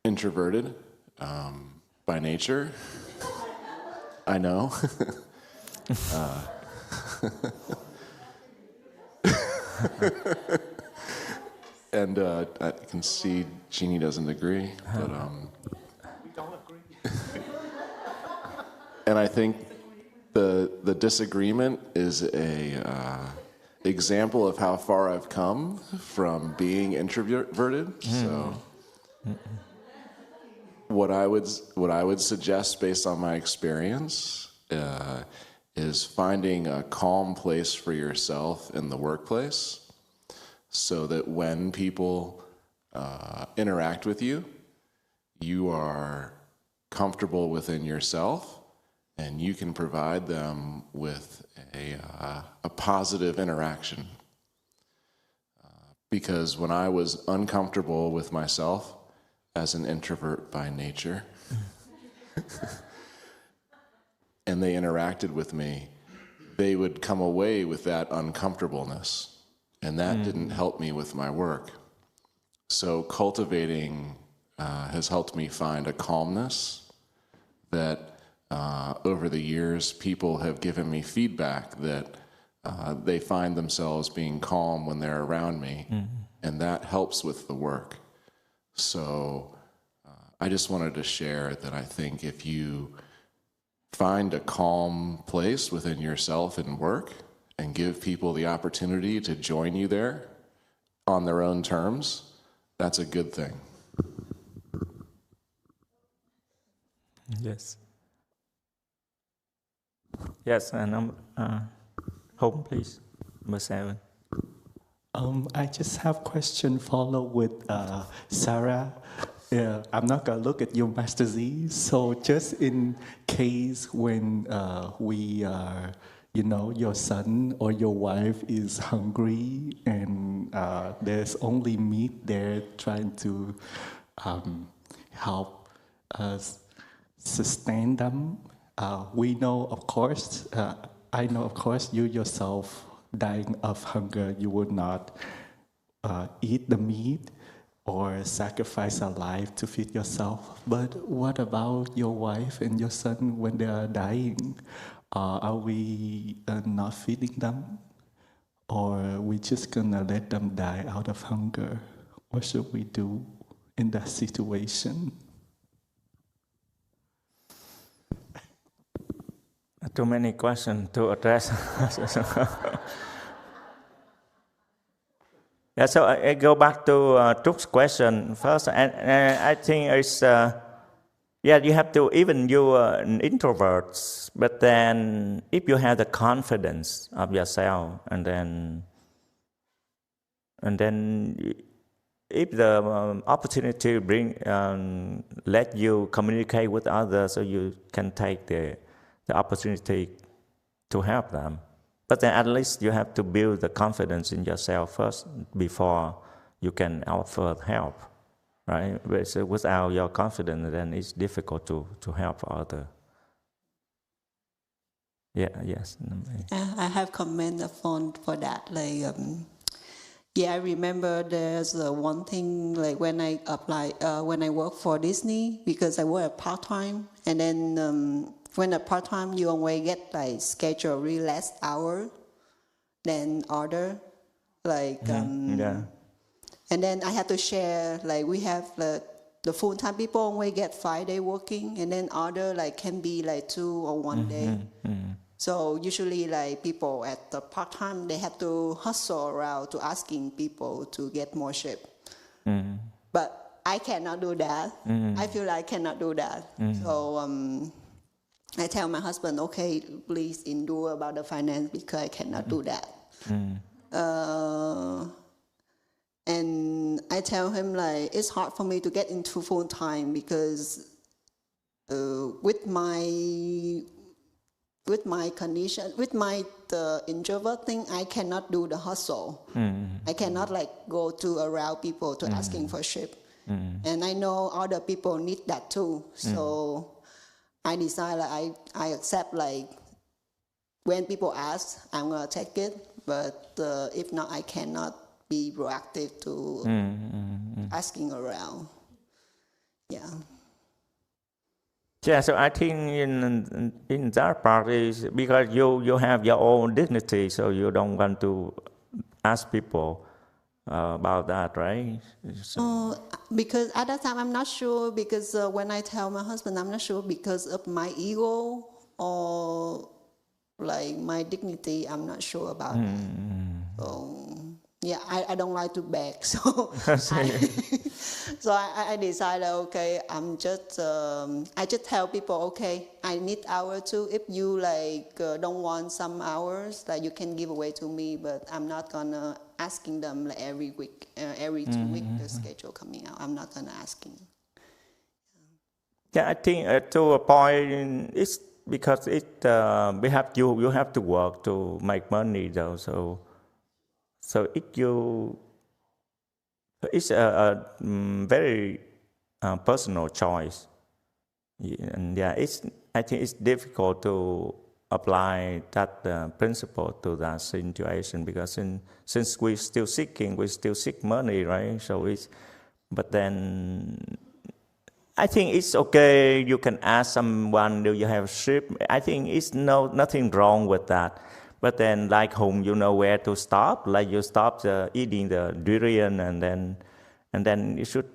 Speaker 4: introverted by nature. I know. And I can see Jeannie doesn't agree, but we don't agree. And I think the disagreement is a example of how far I've come from being introverted. So what I would suggest based on my experience is finding a calm place for yourself in the workplace, so that when people interact with you, you are comfortable within yourself and you can provide them with a positive interaction. because when I was uncomfortable with myself as an introvert by nature, and they interacted with me, they would come away with that uncomfortableness, and that didn't help me with my work. So cultivating has helped me find a calmness that over the years people have given me feedback that they find themselves being calm when they're around me, and that helps with the work. So I just wanted to share that I think if you find a calm place within yourself and work and give people the opportunity to join you there on their own terms, that's a good thing.
Speaker 1: Yes. Yes, and home, please. Number 7.
Speaker 5: I just have a question follow with Sarah. I'm not going to look at you, Master Z. So just in case when we are, your son or your wife is hungry and there's only meat there trying to help us sustain them. We know, of course, I know, of course, you yourself dying of hunger, you would not eat the meat or sacrifice a life to feed yourself. But what about your wife and your son when they are dying? Are we not feeding them? Or are we just gonna let them die out of hunger? What should we do in that situation?
Speaker 1: Too many questions to address. Yeah, so I go back to Truk's question first, and I think it's you have to, even you are an introvert, but then if you have the confidence of yourself, and then if the opportunity bring let you communicate with others, so you can take the opportunity to help them. But then at least you have to build the confidence in yourself first before you can offer help, right? So without your confidence, then it's difficult to help others. Yeah, yes.
Speaker 8: I have comment for that. I remember there's one thing, like when I apply, when I work for Disney, because I work part-time, and then when a part-time, you always get schedule really less hour than other, and then I had to share, we have the full-time people only get 5 days working, and then other can be 2 or 1 day. So usually people at the part-time, they have to hustle around to asking people to get more shift. But I cannot do that. I feel I cannot do that. So I tell my husband, okay, please endure about the finance because I cannot do that. And I tell him it's hard for me to get into full time because with my condition, with the introvert thing, I cannot do the hustle. I cannot go to around people to asking for ship. And I know other people need that too. So I decide I accept when people ask, I'm gonna take it. But if not, I cannot be proactive to asking around.
Speaker 1: Yeah, so I think in that part is because you have your own dignity, so you don't want to ask people about that, right? So.
Speaker 8: Because at that time I'm not sure, because when I tell my husband, I'm not sure because of my ego or my dignity, I'm not sure about that. So I don't like to beg, so I decided, okay, I just tell people, okay, I need hour too. If you don't want some hours, you can give away to me, but I'm not gonna asking them every week, every 2 weeks the schedule coming out. I'm not gonna asking.
Speaker 1: Yeah, I think to a point, it's because you have to work to make money though. So if you It's a very personal choice. And yeah, I think it's difficult to apply that principle to that situation because since we're still seeking, we still seek money, right? But then I think it's okay. You can ask someone, do you have a ship? I think it's nothing wrong with that. But then, like home, you know where to stop. Like you stop eating the durian, and then it should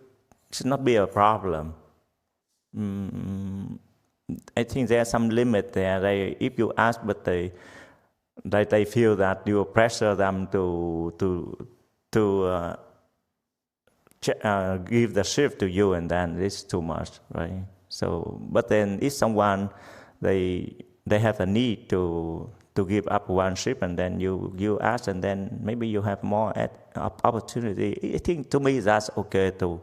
Speaker 1: not be a problem. I think there's some limit there. If you ask, but they feel that you pressure them to give the shift to you, and then it's too much, right? So, but then if someone they have a need to give up one shift, and then you ask, and then maybe you have more opportunity. I think to me that's okay too,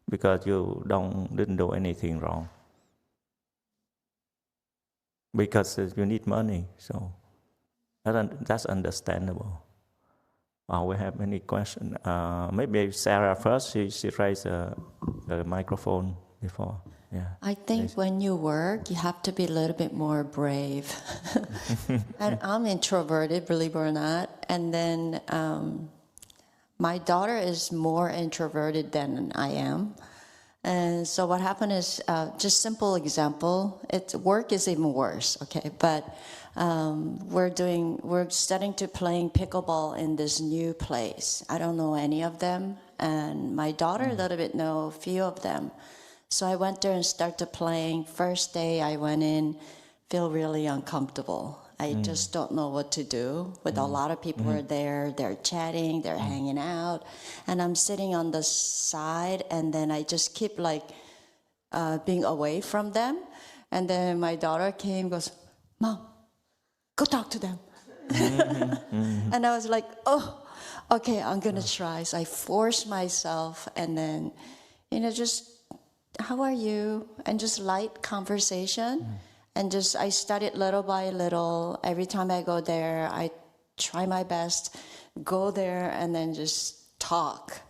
Speaker 1: because you didn't do anything wrong. Because you need money, so that's understandable. We have any question? Maybe Sarah first. She raised the microphone before. Yeah.
Speaker 2: I think when you work, you have to be a little bit more brave. And I'm introverted, believe it or not. And then my daughter is more introverted than I am. And so what happened is, just simple example, work is even worse, okay? But we're starting to playing pickleball in this new place. I don't know any of them, and my daughter a little bit know a few of them. So I went there and started playing. First day I went in, feel really uncomfortable. I just don't know what to do. With a lot of people are there, they're chatting, they're hanging out, and I'm sitting on the side, and then I just keep being away from them. And then my daughter came, goes, "Mom, go talk to them." And I was like, oh, okay, I'm gonna try. So I forced myself, and then, just, how are you? And just light conversation. And just, I studied little by little. Every time I go there, I try my best, go there and then just talk.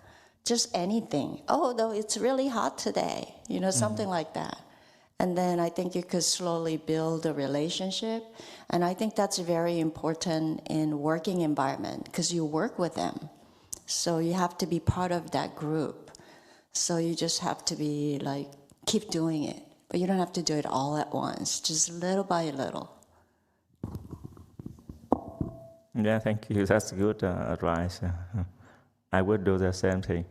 Speaker 2: Just anything. Oh, though it's really hot today. Something like that. And then I think you could slowly build a relationship. And I think that's very important in working environment because you work with them. So you have to be part of that group. So you just have to be keep doing it. But you don't have to do it all at once, just little by little.
Speaker 1: Yeah, thank you. That's good advice. I would do the same thing.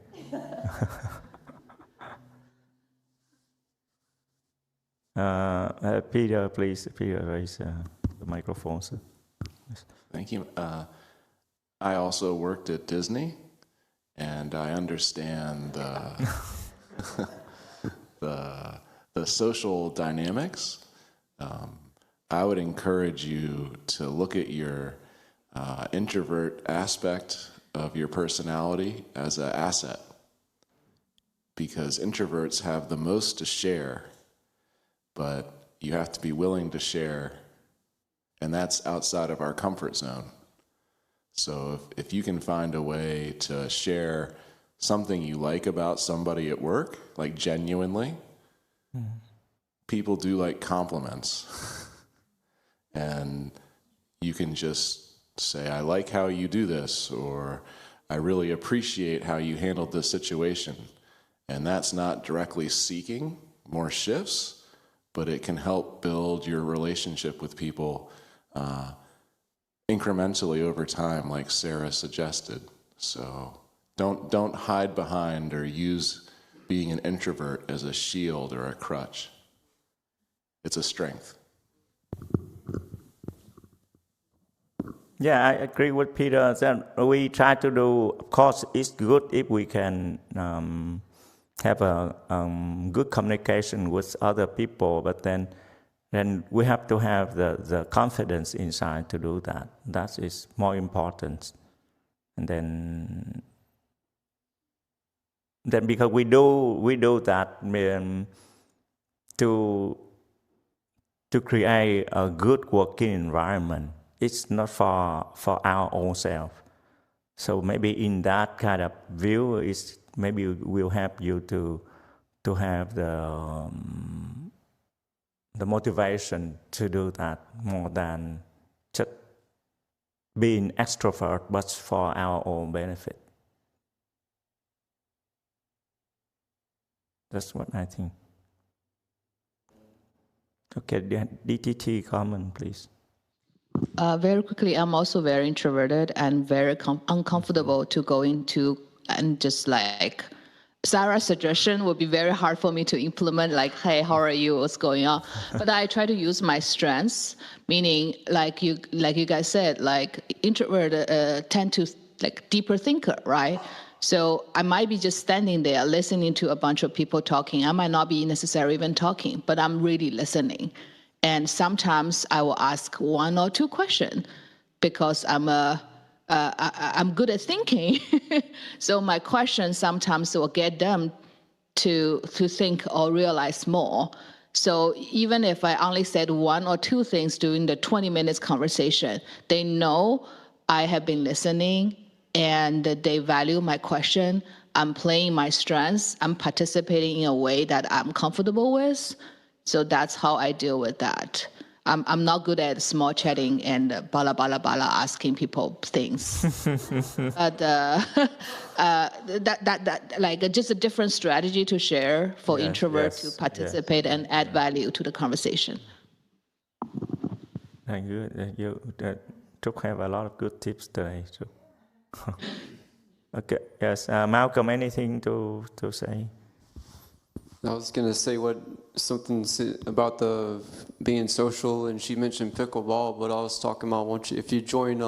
Speaker 1: Peter, please. Peter, raise the microphone. Sir.
Speaker 4: Thank you. I also worked at Disney, and I understand the social dynamics. I would encourage you to look at your introvert aspect of your personality as an asset, because introverts have the most to share, but you have to be willing to share, and that's outside of our comfort zone. So if you can find a way to share something you like about somebody at work, like genuinely, people do like compliments. And you can just say, I like how you do this, or I really appreciate how you handled this situation. And that's not directly seeking more shifts, but it can help build your relationship with people incrementally over time, like Sarah suggested. So don't hide behind or use being an introvert as a shield or a crutch. It's a strength.
Speaker 1: Yeah, I agree with Peter. That we try to do, of course, it's good if we can have a good communication with other people, but then we have to have the confidence inside to do that. That is more important. And then because we do that to create a good working environment. It's not for our own self. So maybe in that kind of view, maybe will help you to have the motivation to do that more than just being extrovert, but for our own benefit. That's what I think. Okay, DTT comment, please.
Speaker 3: Very quickly, I'm also very introverted and very uncomfortable to go into, and just like Sarah's suggestion would be very hard for me to implement, like, hey, how are you, what's going on? But I try to use my strengths, meaning like you guys said, like introvert tend to like deeper thinker, right? So I might be just standing there listening to a bunch of people talking. I might not be necessarily even talking, but I'm really listening. And sometimes I will ask 1 or 2 questions because I'm good at thinking. So my questions sometimes will get them to think or realize more. So even if I only said 1 or 2 things during the 20 minutes conversation, they know I have been listening and they value my question. I'm playing my strengths. I'm participating in a way that I'm comfortable with. So that's how I deal with that. I'm not good at small chatting and bala bala bala asking people things. But that like just a different strategy to share for introverts to participate and add value to the conversation.
Speaker 1: Thank you. You Trúc have a lot of good tips today. Okay. Yes, Malcolm, anything to say?
Speaker 7: I was going to say something about the being social, and she mentioned pickleball, but I was talking about if you join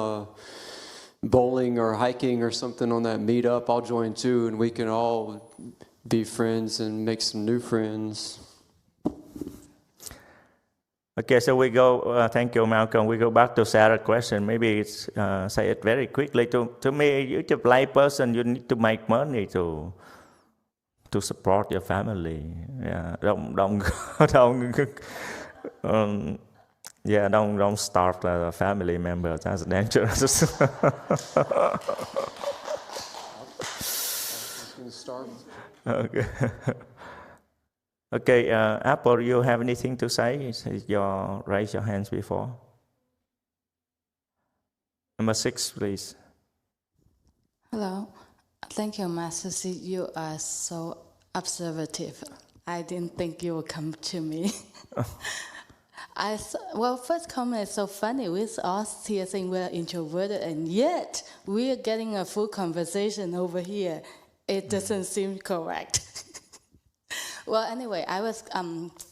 Speaker 7: bowling or hiking or something on that meetup, I'll join too, and we can all be friends and make some new friends.
Speaker 1: Okay, so we go, thank you, Malcolm. We go back to Sarah's question. Maybe it's, say it very quickly. To me, you're a blind person, you need to make money to support your family. Yeah, don't starve the family members. That's dangerous. Okay. Okay, Apple, you have anything to say? Raise your hands before. Number 6, please.
Speaker 9: Hello. Thank you, Master C. You are so observative. I didn't think you would come to me. First comment is so funny. We're all here saying we're introverted, and yet we're getting a full conversation over here. It doesn't seem correct. Well, anyway, I was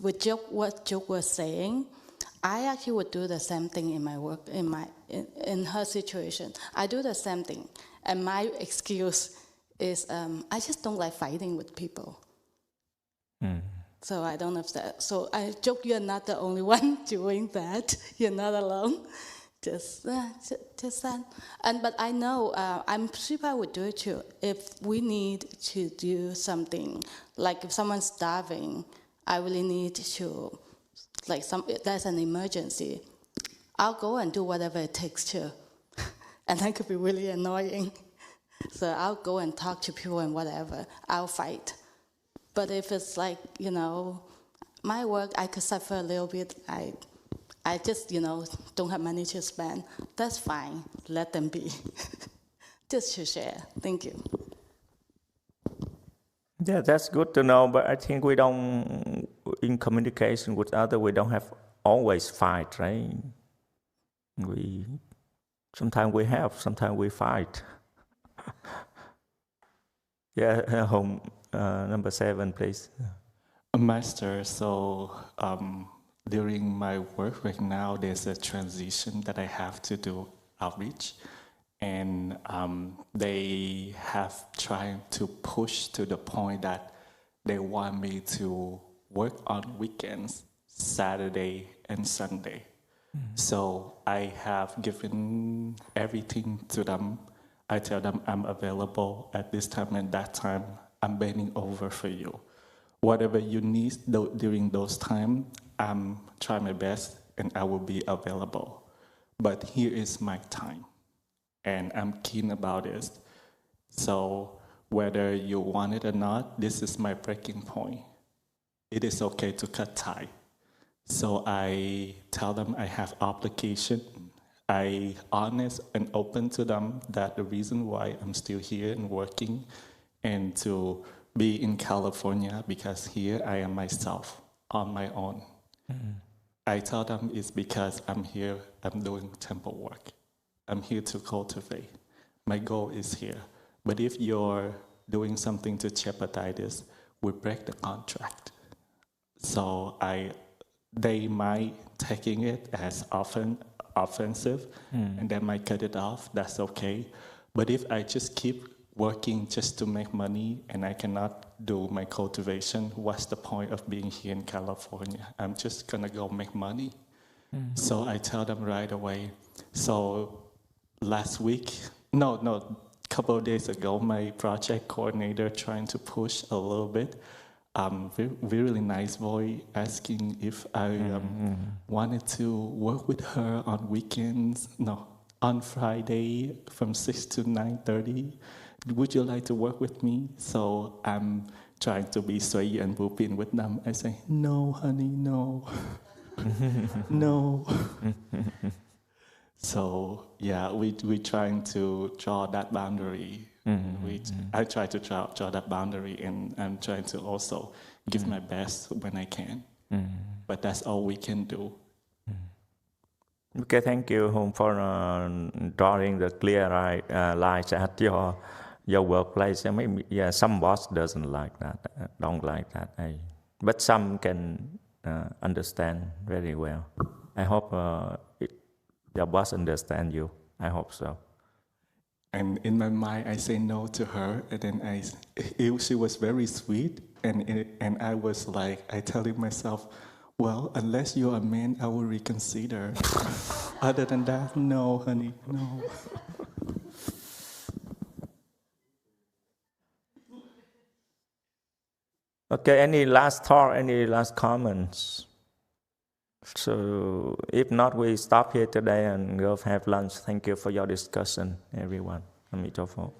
Speaker 9: with what Joke was saying. I actually would do the same thing in my work, in her situation. I do the same thing, and my excuse is I just don't like fighting with people. So I don't have that. So I joke, you're not the only one doing that. You're not alone. Just that. But I know I'm sure I would do it too. If we need to do something, like if someone's starving, I really need to, like there's an emergency, I'll go and do whatever it takes to. And that could be really annoying. So I'll go and talk to people and whatever. I'll fight. But if it's like, my work, I could suffer a little bit. I just, don't have money to spend. That's fine. Let them be. Just to share. Thank you.
Speaker 1: Yeah, that's good to know. But I think we don't, in communication with others, we don't have always fight, right? Sometimes we have, sometimes we fight. Yeah, home. Number 7, please.
Speaker 5: Master, so during my work right now, there's a transition that I have to do outreach. And they have tried to push to the point that they want me to work on weekends, Saturday and Sunday. So I have given everything to them. I tell them I'm available at this time and that time. I'm bending over for you. Whatever you need during those times, I'm trying my best and I will be available. But here is my time, and I'm keen about it. So whether you want it or not, this is my breaking point. It is okay to cut tie. So I tell them I have obligation. I honest and open to them that the reason why I'm still here and working and to be in California because here I am myself on my own. Mm-hmm. I tell them it's because I'm here, I'm doing temple work. I'm here to cultivate. My goal is here. But if you're doing something to jeopardize this, we break the contract. So they might taking it as offensive, and they might cut it off. That's okay. But if I just keep working just to make money and I cannot do my cultivation, what's the point of being here in California? I'm just gonna go make money. So I tell them right away. So last week, couple of days ago, my project coordinator trying to push a little bit. Really nice boy asking if I wanted to work with her on weekends. No, on Friday from 6 to 9:30. Would you like to work with me? So I'm trying to be sweet and booping with them. I say, no, honey, no. No. So yeah, we trying to draw that boundary. I try to draw that boundary, and I'm trying to also give my best when I can. But that's all we can do.
Speaker 1: Okay, thank you, Hùng, for drawing the clear lines at your workplace. Maybe some boss don't like that. But some can understand very well. I hope your boss understand you. I hope so.
Speaker 5: And in my mind, I say no to her, and then she was very sweet, and I was like, I telling myself, well, unless you're a man, I will reconsider. Other than that, no, honey, no.
Speaker 1: Okay, any last thought, any last comments? So if not, we stop here today and go have lunch. Thank you for your discussion, everyone. Amitabha.